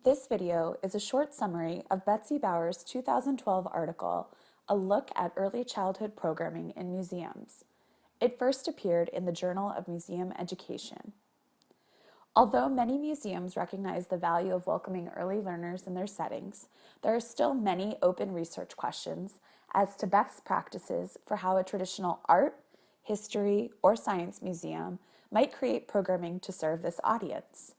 This video is a short summary of Betsy Bauer's 2012 article, A Look at Early Childhood Programming in Museums. It first appeared in the Journal of Museum Education. Although many museums recognize the value of welcoming early learners in their settings, there are still many open research questions as to best practices for how a traditional art, history, or science museum might create programming to serve this audience.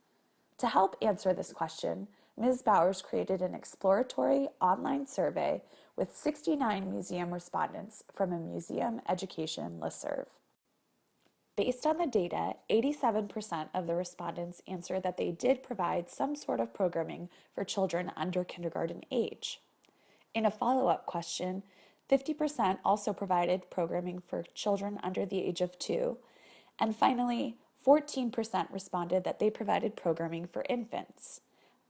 To help answer this question, Ms. Bowers created an exploratory online survey with 69 museum respondents from a museum education listserv. Based on the data, 87% of the respondents answered that they did provide some sort of programming for children under kindergarten age. In a follow-up question, 50% also provided programming for children under the age of 2, and finally, 14% responded that they provided programming for infants.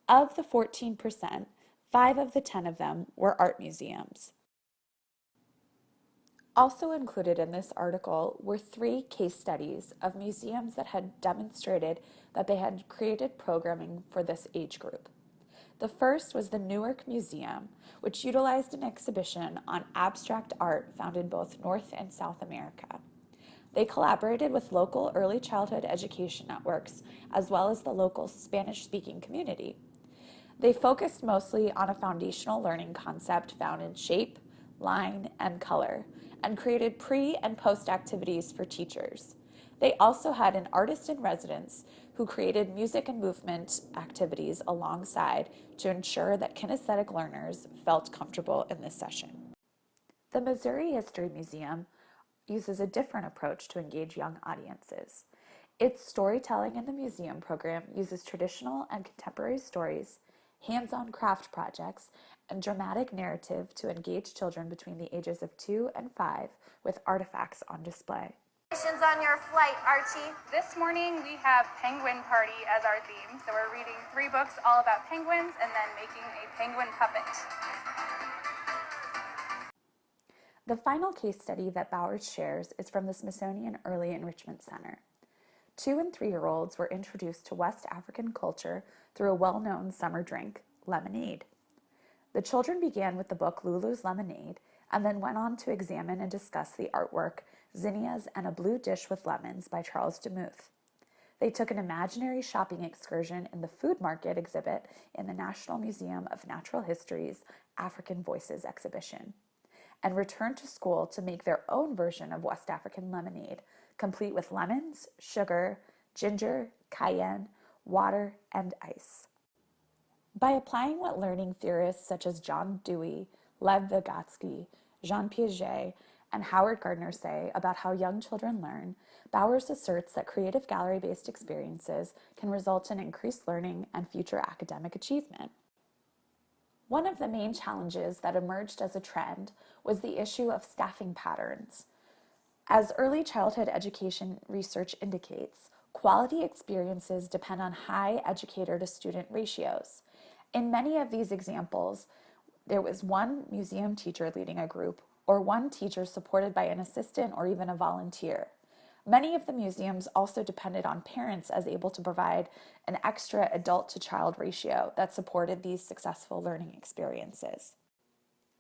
Of the 14%, 5 of the 10 of them were art museums. Also included in this article were 3 case studies of museums that had demonstrated that they had created programming for this age group. The first was the Newark Museum, which utilized an exhibition on abstract art found in both North and South America. They collaborated with local early childhood education networks as well as the local Spanish-speaking community. They focused mostly on a foundational learning concept found in shape, line, and color, and created pre- and post-activities for teachers. They also had an artist in residence who created music and movement activities alongside to ensure that kinesthetic learners felt comfortable in this session. The Missouri History Museum uses a different approach to engage young audiences. Its storytelling in the museum program uses traditional and contemporary stories, hands-on craft projects, and dramatic narrative to engage children between the ages of 2 and 5 with artifacts on display. Congratulations on your flight, Archie. This morning we have Penguin Party as our theme, so we're reading 3 books all about penguins and then making a penguin puppet. The final case study that Bowers shares is from the Smithsonian Early Enrichment Center. 2- and 3-year-olds were introduced to West African culture through a well-known summer drink, lemonade. The children began with the book Lulu's Lemonade and then went on to examine and discuss the artwork Zinnias and a Blue Dish with Lemons by Charles Demuth. They took an imaginary shopping excursion in the food market exhibit in the National Museum of Natural History's African Voices exhibition, and returned to school to make their own version of West African lemonade, complete with lemons, sugar, ginger, cayenne, water, and ice. By applying what learning theorists such as John Dewey, Lev Vygotsky, Jean Piaget, and Howard Gardner say about how young children learn, Bowers asserts that creative gallery-based experiences can result in increased learning and future academic achievement. One of the main challenges that emerged as a trend was the issue of staffing patterns. As early childhood education research indicates, quality experiences depend on high educator-to-student ratios. In many of these examples, there was one museum teacher leading a group, or one teacher supported by an assistant or even a volunteer. Many of the museums also depended on parents as able to provide an extra adult-to-child ratio that supported these successful learning experiences.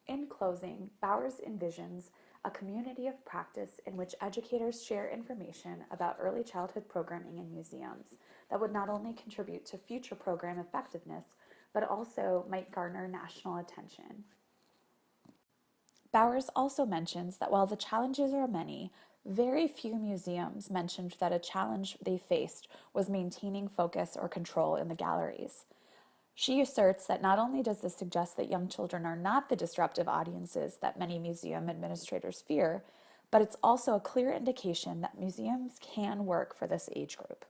In closing, Bowers envisions a community of practice in which educators share information about early childhood programming in museums that would not only contribute to future program effectiveness, but also might garner national attention. Bowers also mentions that while the challenges are many, very few museums mentioned that a challenge they faced was maintaining focus or control in the galleries. She asserts that not only does this suggest that young children are not the disruptive audiences that many museum administrators fear, but it's also a clear indication that museums can work for this age group.